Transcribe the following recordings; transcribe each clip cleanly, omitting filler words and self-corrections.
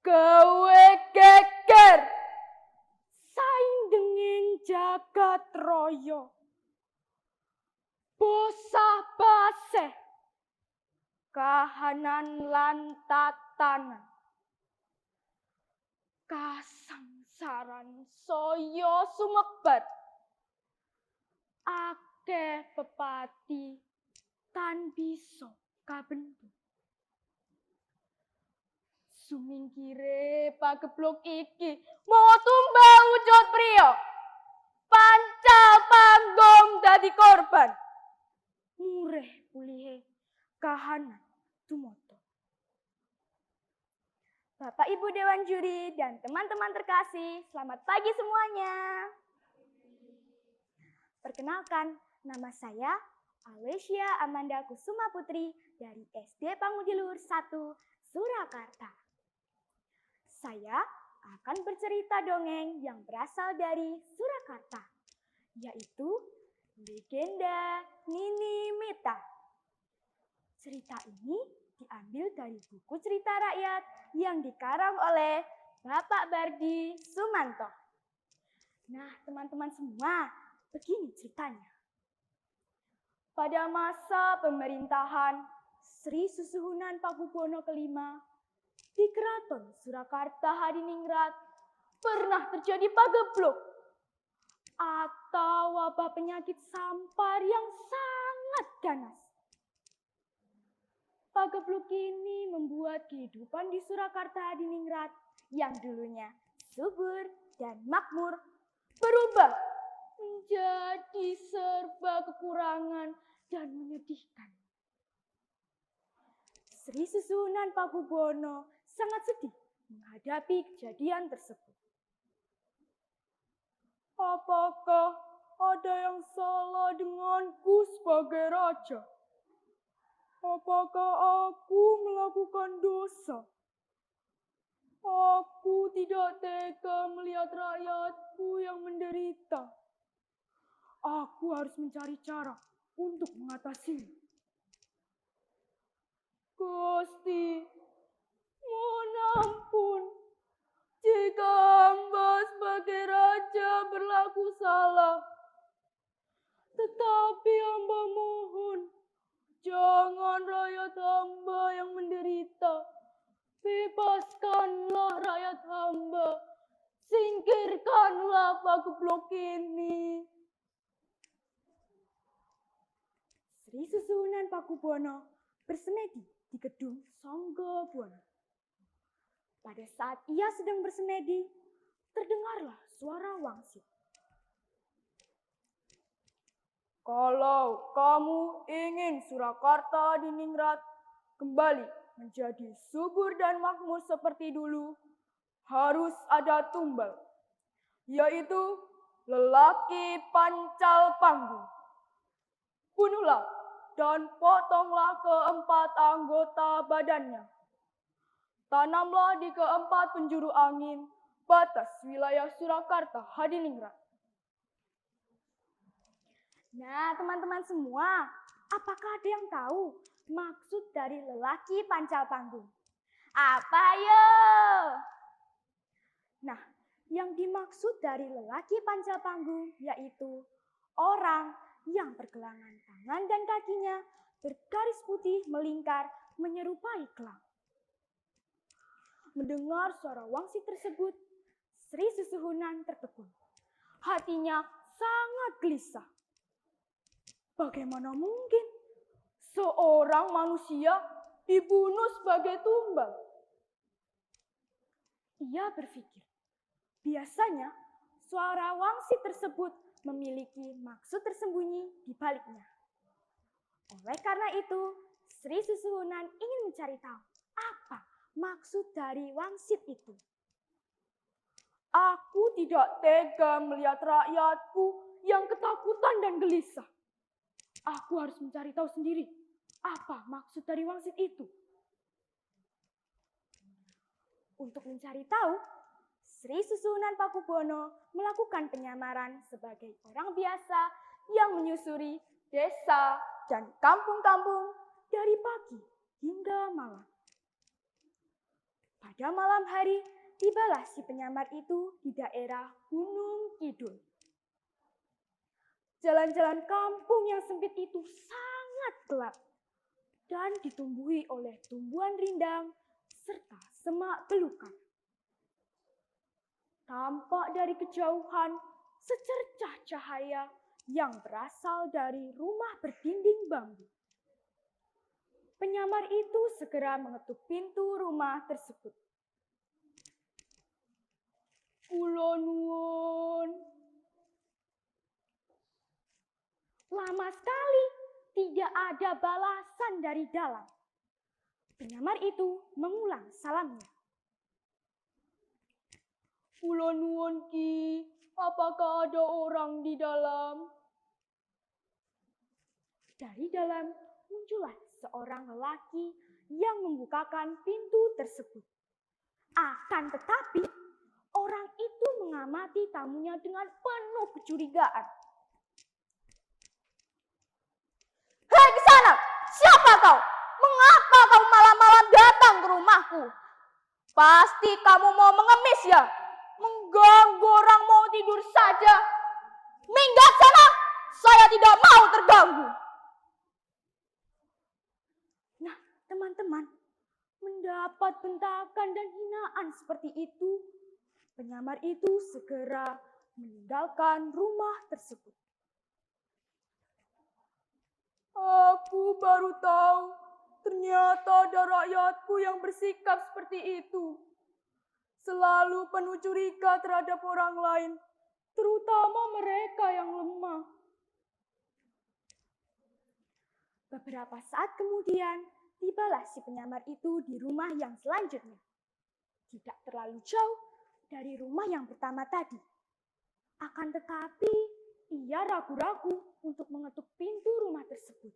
Gawe geger saing dengin jagat raya. Bosah baseh kahanan lan tatanan. Kasangsaran saya sumebat. Akeh pepati tan bisa kabentuk. Sumingkire pageblok iki mawa tumbal wujud priya. Pancal panggung dadi korban. Mureh pulihe kahanan tumoto. Bapak Ibu Dewan Juri dan teman-teman terkasih, selamat pagi semuanya. Perkenalkan, nama saya Alessia Amanda Kusuma Putri dari SD Pangudilur 1 Surakarta. Saya akan bercerita dongeng yang berasal dari Surakarta, yaitu Legenda Nini Mita. Cerita ini diambil dari buku cerita rakyat yang dikarang oleh Bapak Bardi Sumanto. Nah, teman-teman semua, begini ceritanya. Pada masa pemerintahan Sri Susuhunan Pakubuwono kelima, di Keraton Surakarta Hadiningrat pernah terjadi pagebluk atau wabah penyakit sampar yang sangat ganas. Pagebluk ini membuat kehidupan di Surakarta Hadiningrat yang dulunya subur dan makmur berubah menjadi serba kekurangan dan menyedihkan. Sri Susuhunan Pakubuwono sangat sedih menghadapi kejadian tersebut. Apakah ada yang salah denganku sebagai raja? Apakah aku melakukan dosa? Aku tidak tega melihat rakyatku yang menderita. Aku harus mencari cara untuk mengatasinya. Gusti, mohon ampun jika hamba sebagai raja berlaku salah. Tetapi hamba mohon, jangan rakyat hamba yang menderita. Bebaskanlah rakyat hamba. Singkirkanlah pagebluk ini. Sri Susuhunan Pakubuwono bersemedi di gedung Sanggabuana. Pada saat ia sedang bersemedi, terdengarlah suara wangsit. Kalau kamu ingin Surakarta Hadiningrat kembali menjadi subur dan makmur seperti dulu, harus ada tumbal, yaitu lelaki pancal panggung. Bunuhlah dan potonglah keempat anggota badannya. Tanamlah di keempat penjuru angin batas wilayah Surakarta Hadiningrat. Nah, teman-teman semua, apakah ada yang tahu maksud dari lelaki pancal panggung? Apa yo? Nah, yang dimaksud dari lelaki pancal panggung yaitu orang yang pergelangan tangan dan kakinya bergaris putih melingkar menyerupai kelang. Mendengar suara wangsit tersebut, Sri Susuhunan tertegun. Hatinya sangat gelisah. Bagaimana mungkin seorang manusia dibunuh sebagai tumbal? Ia berpikir, biasanya suara wangsit tersebut memiliki maksud tersembunyi di baliknya. Oleh karena itu, Sri Susuhunan ingin mencari tahu apa maksud dari wangsit itu. Aku tidak tega melihat rakyatku yang ketakutan dan gelisah. Aku harus mencari tahu sendiri apa maksud dari wangsit itu. Untuk mencari tahu, Sri Susuhunan Pakubuwono melakukan penyamaran sebagai orang biasa yang menyusuri desa dan kampung-kampung dari pagi hingga malam. Pada malam hari, tibalah si penyamar itu di daerah Gunung Kidul. Jalan-jalan kampung yang sempit itu sangat gelap dan ditumbuhi oleh tumbuhan rindang serta semak belukar. Tampak dari kejauhan secercah cahaya yang berasal dari rumah berdinding bambu. Penyamar itu segera mengetuk pintu rumah tersebut. Kula nuwun. Lama sekali tidak ada balasan dari dalam. Penyamar itu mengulang salamnya. Kula nuwun Ki, apakah ada orang di dalam? Dari dalam muncullah seorang lelaki yang membukakan pintu tersebut. Akan tetapi, orang itu mengamati tamunya dengan penuh kecurigaan. Hei di sana, siapa kau? Mengapa kau malam-malam datang ke rumahku? Pasti kamu mau mengemis ya? Mengganggu orang mau tidur saja. Minggat sana, saya tidak mau terganggu. Nah, teman-teman, mendapat bentakan dan hinaan seperti itu, penyamar itu segera meninggalkan rumah tersebut. Aku baru tahu, ternyata ada rakyatku yang bersikap seperti itu. Selalu penuh curiga terhadap orang lain, terutama mereka yang lemah. Beberapa saat kemudian, tibalah si penyamar itu di rumah yang selanjutnya. Tidak terlalu jauh dari rumah yang pertama tadi. Akan tetapi, ia ragu-ragu untuk mengetuk pintu rumah tersebut.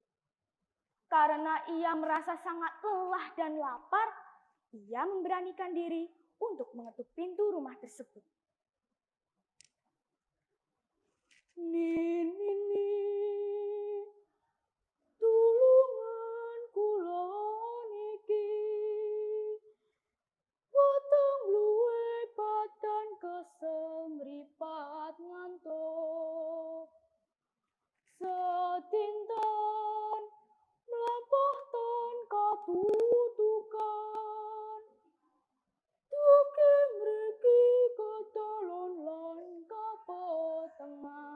Karena ia merasa sangat lelah dan lapar, ia memberanikan diri untuk mengetuk pintu rumah tersebut. Nini, tulungan kula niki, weteng luwe badan kesel mripat ngantuk. Setinten mlampah ton kabutukan, dugi mriki ketolon lan kapetengan.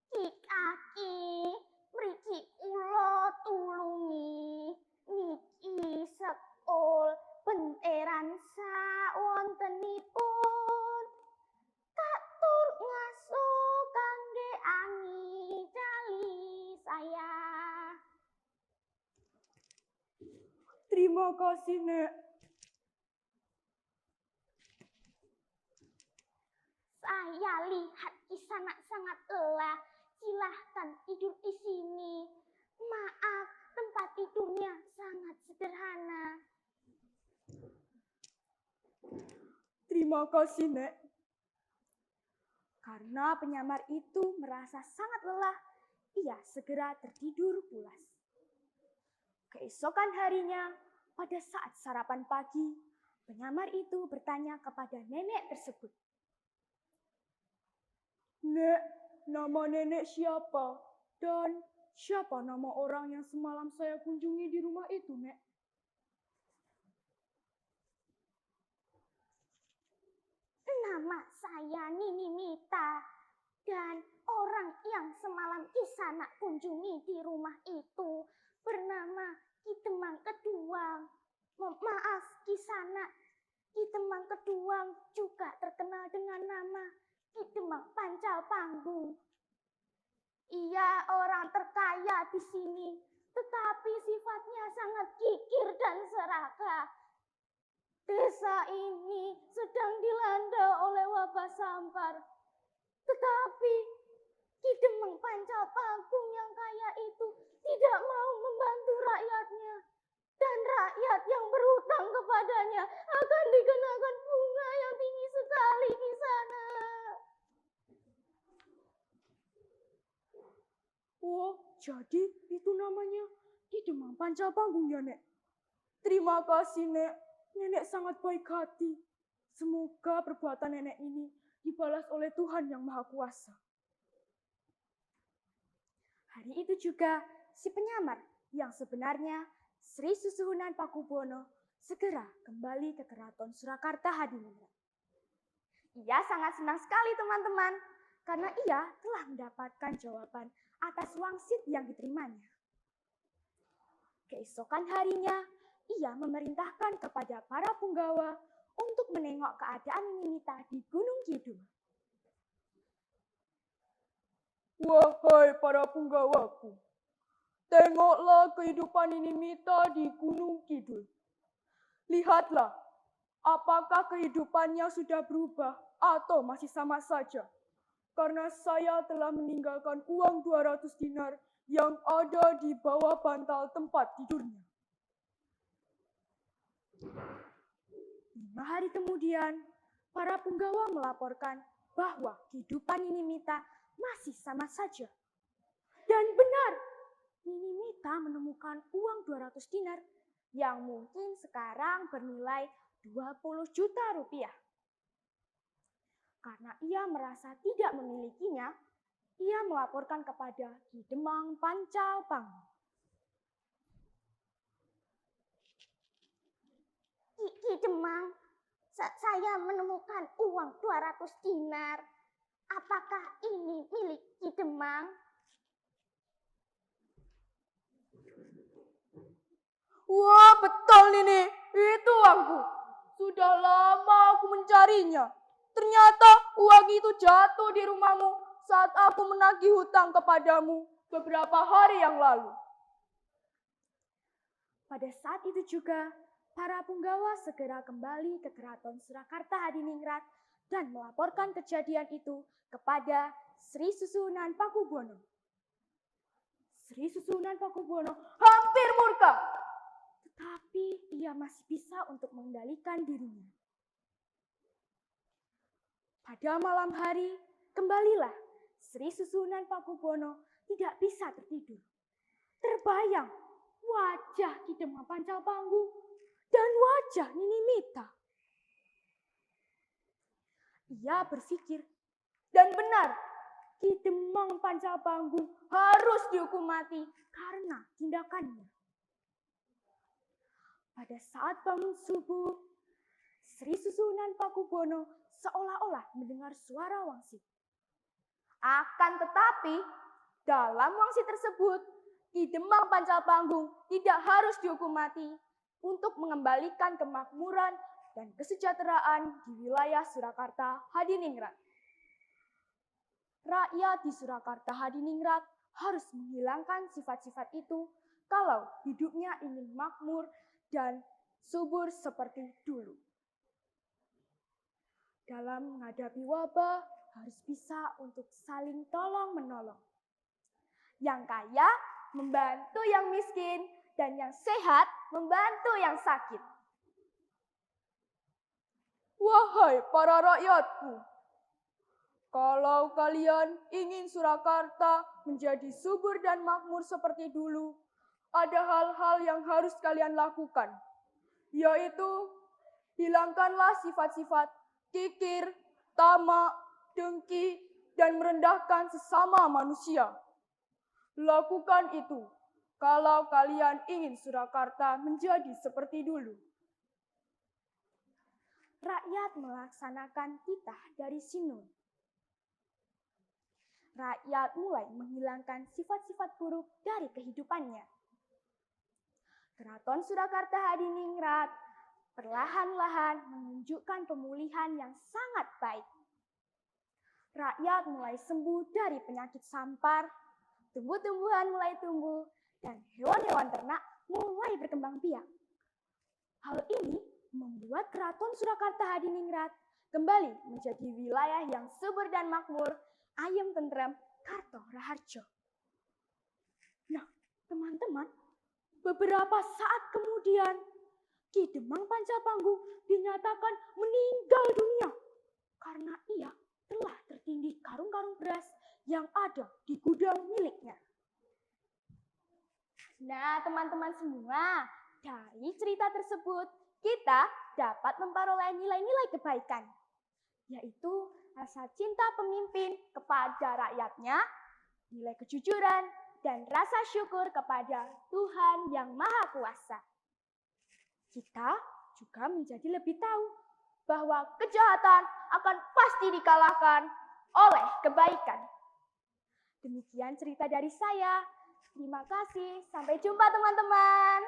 Ki Kaki, mriki kula tulungi, niki sekul benteran sawontenipun. Katur ngaso kangge angi cali saya. Terima kasih, Nek. Saya lihat Kisanak sangat lelah. Silahkan tidur di sini. Maaf, tempat tidurnya sangat sederhana. Terima kasih, Nek. Karena penyamar itu merasa sangat lelah, ia segera tertidur pulas. Keesokan harinya, pada saat sarapan pagi, penyamar itu bertanya kepada nenek tersebut. Nek, nama nenek siapa? Dan siapa nama orang yang semalam saya kunjungi di rumah itu, Nek? Nama saya Nini Mita. Dan orang yang semalam Kisanak kunjungi di rumah itu bernama Ki Demang Keduang. Maaf Kisanak, Ki Demang Keduang juga terkenal dengan nama Ki Demang Pancal Panggung. Ia orang terkaya di sini, tetapi sifatnya sangat kikir dan serakah. Desa ini sedang dilanda oleh wabah sampar. Tetapi Ki Demang Pancal Panggung yang kaya itu tidak mau membantu rakyatnya. Dan rakyat yang berhutang kepadanya akan dikenakan bunga yang tinggi sekali di sana. Oh, jadi itu namanya Ki Demang Pancapanggung ya, Nek. Terima kasih, Nek. Nenek sangat baik hati. Semoga perbuatan nenek ini dibalas oleh Tuhan Yang Maha Kuasa. Hari itu juga si penyamar yang sebenarnya Sri Susuhunan Pakubuwono segera kembali ke Keraton Surakarta Hadiningrat. Ia sangat senang sekali teman-teman, karena ia telah mendapatkan jawaban atas wangsit yang diterimanya. Keesokan harinya, ia memerintahkan kepada para punggawa untuk menengok keadaan Ninimita di Gunung Kidul. Wahai para punggawaku, tengoklah kehidupan Ninimita di Gunung Kidul. Lihatlah, apakah kehidupannya sudah berubah atau masih sama saja? Karena saya telah meninggalkan uang 200 dinar yang ada di bawah bantal tempat tidurnya. 5 hari kemudian, para punggawa melaporkan bahwa kehidupan Ninimita masih sama saja. Dan benar, Ninimita menemukan uang 200 dinar yang mungkin sekarang bernilai 20 juta rupiah. Karena ia merasa tidak memilikinya, ia melaporkan kepada Ki Demang Pancapanggung. Ki Demang, saya menemukan uang 200 dinar. Apakah ini milik Ki Demang? Wah, betul Nini. Itu uangku. Sudah lama aku mencarinya. Ternyata uang itu jatuh di rumahmu saat aku menagih hutang kepadamu beberapa hari yang lalu. Pada saat itu juga, para punggawa segera kembali ke Keraton Surakarta Hadiningrat dan melaporkan kejadian itu kepada Sri Susuhunan Pakubuwono. Sri Susuhunan Pakubuwono hampir murka, tetapi ia masih bisa untuk mengendalikan dirinya. Pada malam hari, kembalilah Sri Susuhunan Pakubuwono tidak bisa tertidur. Terbayang wajah Ki Demang Pancapanggung dan wajah Ninimita. Ia berpikir, dan benar, Ki Demang Pancapanggung harus dihukum mati karena tindakannya. Pada saat bangun subuh, Sri Susuhunan Pakubuwono seolah-olah mendengar suara wangsit. Akan tetapi, dalam wangsit tersebut, Ki Demang Pancapanggung tidak harus dihukum mati untuk mengembalikan kemakmuran dan kesejahteraan di wilayah Surakarta Hadiningrat. Rakyat di Surakarta Hadiningrat harus menghilangkan sifat-sifat itu kalau hidupnya ingin makmur dan subur seperti dulu. Dalam menghadapi wabah harus bisa untuk saling tolong-menolong. Yang kaya membantu yang miskin dan yang sehat membantu yang sakit. Wahai para rakyatku, kalau kalian ingin Surakarta menjadi subur dan makmur seperti dulu, ada hal-hal yang harus kalian lakukan, yaitu hilangkanlah sifat-sifat kikir, tamak, dengki, dan merendahkan sesama manusia. Lakukan itu kalau kalian ingin Surakarta menjadi seperti dulu. Rakyat melaksanakan titah dari Sinun. Rakyat mulai menghilangkan sifat-sifat buruk dari kehidupannya. Keraton Surakarta Hadiningrat perlahan-lahan menunjukkan pemulihan yang sangat baik. Rakyat mulai sembuh dari penyakit sampar, tumbuh-tumbuhan mulai tumbuh, dan hewan-hewan ternak mulai berkembang biak. Hal ini membuat Keraton Surakarta Hadiningrat kembali menjadi wilayah yang subur dan makmur, ayem tentrem, Karto Raharjo. Nah, teman-teman, beberapa saat kemudian, Ki Demang Pancapanggung dinyatakan meninggal dunia karena ia telah tertindih karung-karung beras yang ada di gudang miliknya. Nah, teman-teman semua, dari cerita tersebut kita dapat memperoleh nilai-nilai kebaikan, yaitu rasa cinta pemimpin kepada rakyatnya, nilai kejujuran, dan rasa syukur kepada Tuhan yang Maha Kuasa. Kita juga menjadi lebih tahu bahwa kejahatan akan pasti dikalahkan oleh kebaikan. Demikian cerita dari saya. Terima kasih. Sampai jumpa teman-teman.